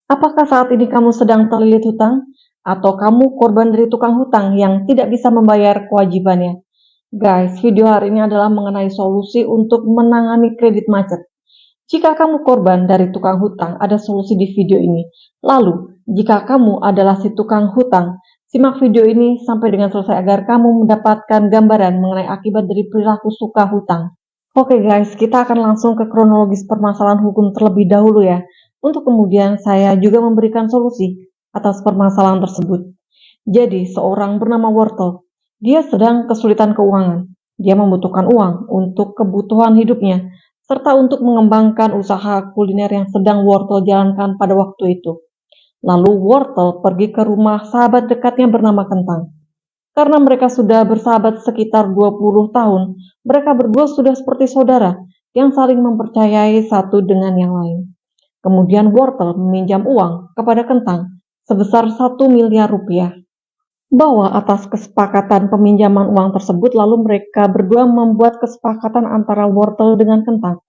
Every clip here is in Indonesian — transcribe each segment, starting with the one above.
Apakah saat ini kamu sedang terlilit hutang? Atau kamu korban dari tukang hutang yang tidak bisa membayar kewajibannya? Guys, video hari ini adalah mengenai solusi untuk menangani kredit macet. Jika kamu korban dari tukang hutang, ada solusi di video ini. Lalu, jika kamu adalah si tukang hutang, simak video ini sampai dengan selesai agar kamu mendapatkan gambaran mengenai akibat dari perilaku suka hutang. Oke guys, kita akan langsung ke kronologis permasalahan hukum terlebih dahulu ya, untuk kemudian saya juga memberikan solusi atas permasalahan tersebut. Jadi, seorang bernama Wortel, dia sedang kesulitan keuangan. Dia membutuhkan uang untuk kebutuhan hidupnya, serta untuk mengembangkan usaha kuliner yang sedang Wortel jalankan pada waktu itu. Lalu Wortel pergi ke rumah sahabat dekatnya bernama Kentang. Karena mereka sudah bersahabat sekitar 20 tahun, mereka berdua sudah seperti saudara yang saling mempercayai satu dengan yang lain. Kemudian Wortel meminjam uang kepada Kentang sebesar 1 miliar rupiah. Bahwa atas kesepakatan peminjaman uang tersebut, lalu mereka berdua membuat kesepakatan antara Wortel dengan Kentang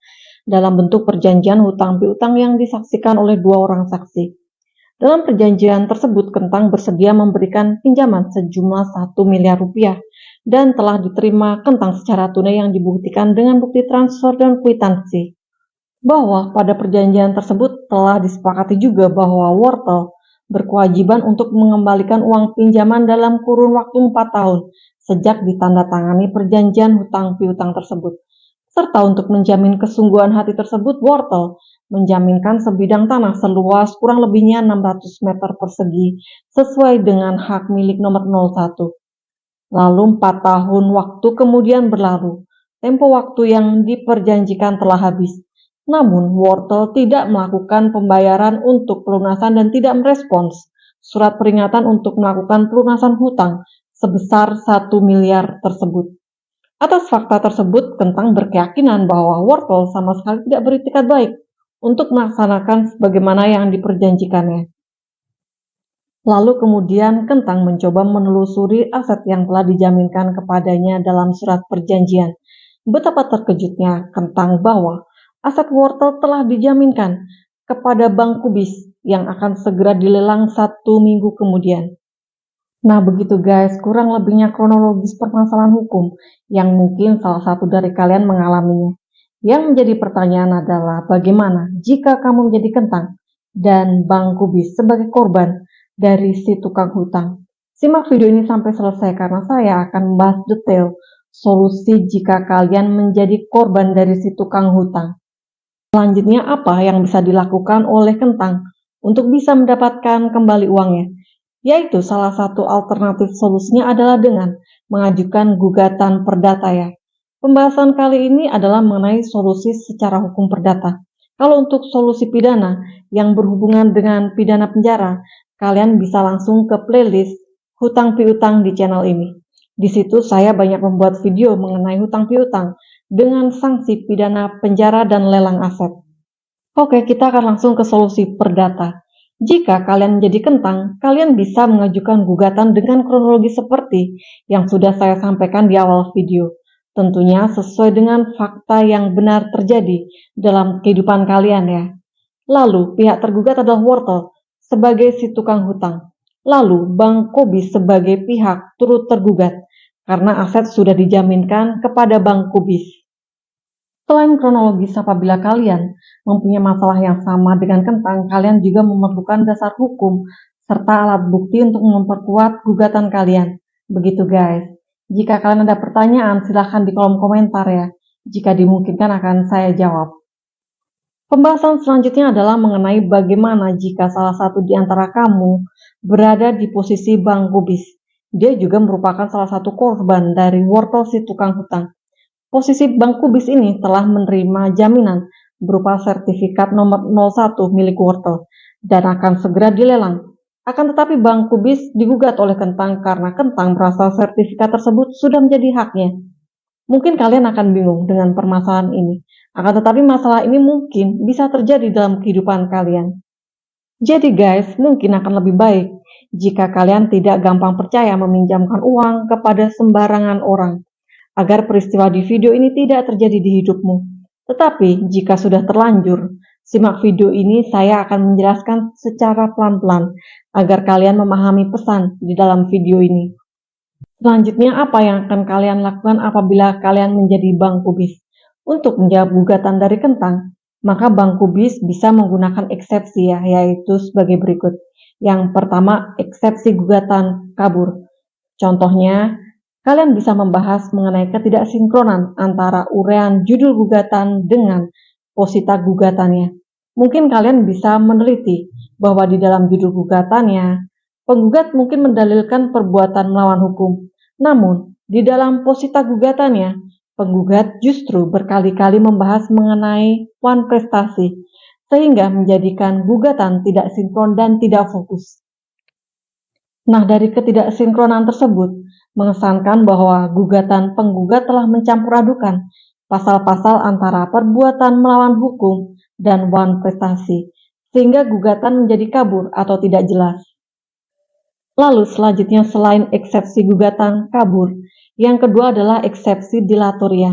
dalam bentuk perjanjian hutang piutang yang disaksikan oleh dua orang saksi. Dalam perjanjian tersebut, Kentang bersedia memberikan pinjaman sejumlah 1 miliar rupiah dan telah diterima Kentang secara tunai yang dibuktikan dengan bukti transfer dan kwitansi. Bahwa pada perjanjian tersebut telah disepakati juga bahwa Wortel berkewajiban untuk mengembalikan uang pinjaman dalam kurun waktu 4 tahun sejak ditandatangani perjanjian hutang piutang tersebut. Serta untuk menjamin kesungguhan hati tersebut, Wortel menjaminkan sebidang tanah seluas kurang lebihnya 600 meter persegi sesuai dengan hak milik nomor 01. Lalu 4 tahun waktu kemudian berlalu. Tempo waktu yang diperjanjikan telah habis. Namun Wortel tidak melakukan pembayaran untuk pelunasan dan tidak merespons surat peringatan untuk melakukan pelunasan hutang sebesar 1 miliar tersebut. Atas fakta tersebut, Kentang berkeyakinan bahwa Wortel sama sekali tidak beritikat baik untuk melaksanakan sebagaimana yang diperjanjikannya. Lalu kemudian Kentang mencoba menelusuri aset yang telah dijaminkan kepadanya dalam surat perjanjian. Betapa terkejutnya Kentang bahwa aset Wortel telah dijaminkan kepada Bank Kubis yang akan segera dilelang 1 minggu kemudian. Nah begitu guys, kurang lebihnya kronologis permasalahan hukum yang mungkin salah satu dari kalian mengalaminya. Yang menjadi pertanyaan adalah bagaimana jika kamu menjadi Kentang dan Bang Kubis sebagai korban dari si tukang hutang. Simak video ini sampai selesai karena saya akan membahas detail solusi jika kalian menjadi korban dari si tukang hutang. Selanjutnya apa yang bisa dilakukan oleh Kentang untuk bisa mendapatkan kembali uangnya? Yaitu salah satu alternatif solusinya adalah dengan mengajukan gugatan perdata ya. Pembahasan kali ini adalah mengenai solusi secara hukum perdata. Kalau untuk solusi pidana yang berhubungan dengan pidana penjara, kalian bisa langsung ke playlist hutang piutang di channel ini. Di situ saya banyak membuat video mengenai hutang piutang dengan sanksi pidana penjara dan lelang aset. Oke, kita akan langsung ke solusi perdata. Jika kalian menjadi Kentang, kalian bisa mengajukan gugatan dengan kronologi seperti yang sudah saya sampaikan di awal video. Tentunya sesuai dengan fakta yang benar terjadi dalam kehidupan kalian ya. Lalu pihak tergugat adalah Wortel sebagai si tukang hutang. Lalu Bang Kubis sebagai pihak turut tergugat karena aset sudah dijaminkan kepada Bang Kubis. Selain kronologis, apabila kalian mempunyai masalah yang sama dengan Kentang, kalian juga memerlukan dasar hukum serta alat bukti untuk memperkuat gugatan kalian. Begitu guys. Jika kalian ada pertanyaan, silahkan di kolom komentar ya. Jika dimungkinkan akan saya jawab. Pembahasan selanjutnya adalah mengenai bagaimana jika salah satu di antara kamu berada di posisi Bang Kubis. Dia juga merupakan salah satu korban dari Wortel si tukang hutang. Posisi Bank Kubis ini telah menerima jaminan berupa sertifikat nomor 01 milik Wortel dan akan segera dilelang. Akan tetapi Bank Kubis digugat oleh Kentang karena Kentang merasa sertifikat tersebut sudah menjadi haknya. Mungkin kalian akan bingung dengan permasalahan ini. Akan tetapi masalah ini mungkin bisa terjadi dalam kehidupan kalian. Jadi guys, mungkin akan lebih baik jika kalian tidak gampang percaya meminjamkan uang kepada sembarangan orang, agar peristiwa di video ini tidak terjadi di hidupmu. Tetapi jika sudah terlanjur, Simak video ini, saya akan menjelaskan secara pelan-pelan agar kalian memahami pesan di dalam video ini. Selanjutnya, apa yang akan kalian lakukan apabila kalian menjadi bank kubis? Untuk menjawab gugatan dari Kentang, maka bank kubis bisa menggunakan eksepsi yaitu sebagai berikut. Yang pertama, eksepsi gugatan kabur. Contohnya, kalian bisa membahas mengenai ketidaksinkronan antara uraian judul gugatan dengan posita gugatannya. Mungkin kalian bisa meneliti bahwa di dalam judul gugatannya, penggugat mungkin mendalilkan perbuatan melawan hukum. Namun, di dalam posita gugatannya, penggugat justru berkali-kali membahas mengenai wan prestasi, sehingga menjadikan gugatan tidak sinkron dan tidak fokus. Nah, dari ketidaksinkronan tersebut, mengesankan bahwa gugatan penggugat telah mencampur adukan pasal-pasal antara perbuatan melawan hukum dan wan prestasi, sehingga gugatan menjadi kabur atau tidak jelas. Lalu selanjutnya selain eksepsi gugatan kabur, yang kedua adalah eksepsi dilatoria,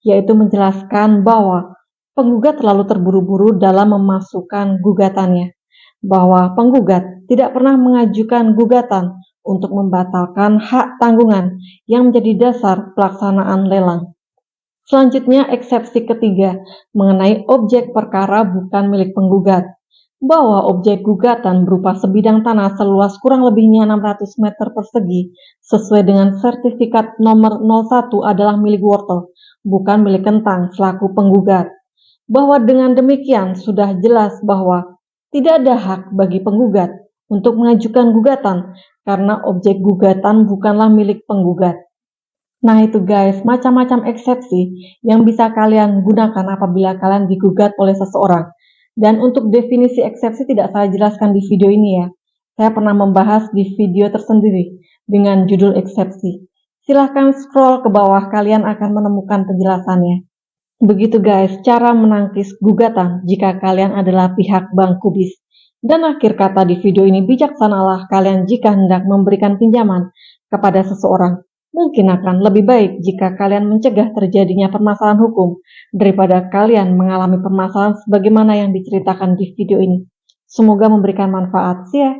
yaitu menjelaskan bahwa penggugat terlalu terburu-buru dalam memasukkan gugatannya, bahwa penggugat tidak pernah mengajukan gugatan untuk membatalkan hak tanggungan yang menjadi dasar pelaksanaan lelang. Selanjutnya, eksepsi ketiga mengenai objek perkara bukan milik penggugat, bahwa objek gugatan berupa sebidang tanah seluas kurang lebihnya 600 meter persegi sesuai dengan sertifikat nomor 01 adalah milik Wortel, bukan milik Kentang selaku penggugat. Bahwa dengan demikian sudah jelas bahwa tidak ada hak bagi penggugat untuk mengajukan gugatan karena objek gugatan bukanlah milik penggugat. Nah itu guys, macam-macam eksepsi yang bisa kalian gunakan apabila kalian digugat oleh seseorang. Dan untuk definisi eksepsi tidak saya jelaskan di video ini ya. Saya pernah membahas di video tersendiri dengan judul eksepsi. Silahkan scroll ke bawah, kalian akan menemukan penjelasannya. Begitu guys, cara menangkis gugatan jika kalian adalah pihak bank kubis. Dan akhir kata di video ini, bijaksanalah kalian jika hendak memberikan pinjaman kepada seseorang. Mungkin akan lebih baik jika kalian mencegah terjadinya permasalahan hukum daripada kalian mengalami permasalahan sebagaimana yang diceritakan di video ini. Semoga memberikan manfaat. See ya!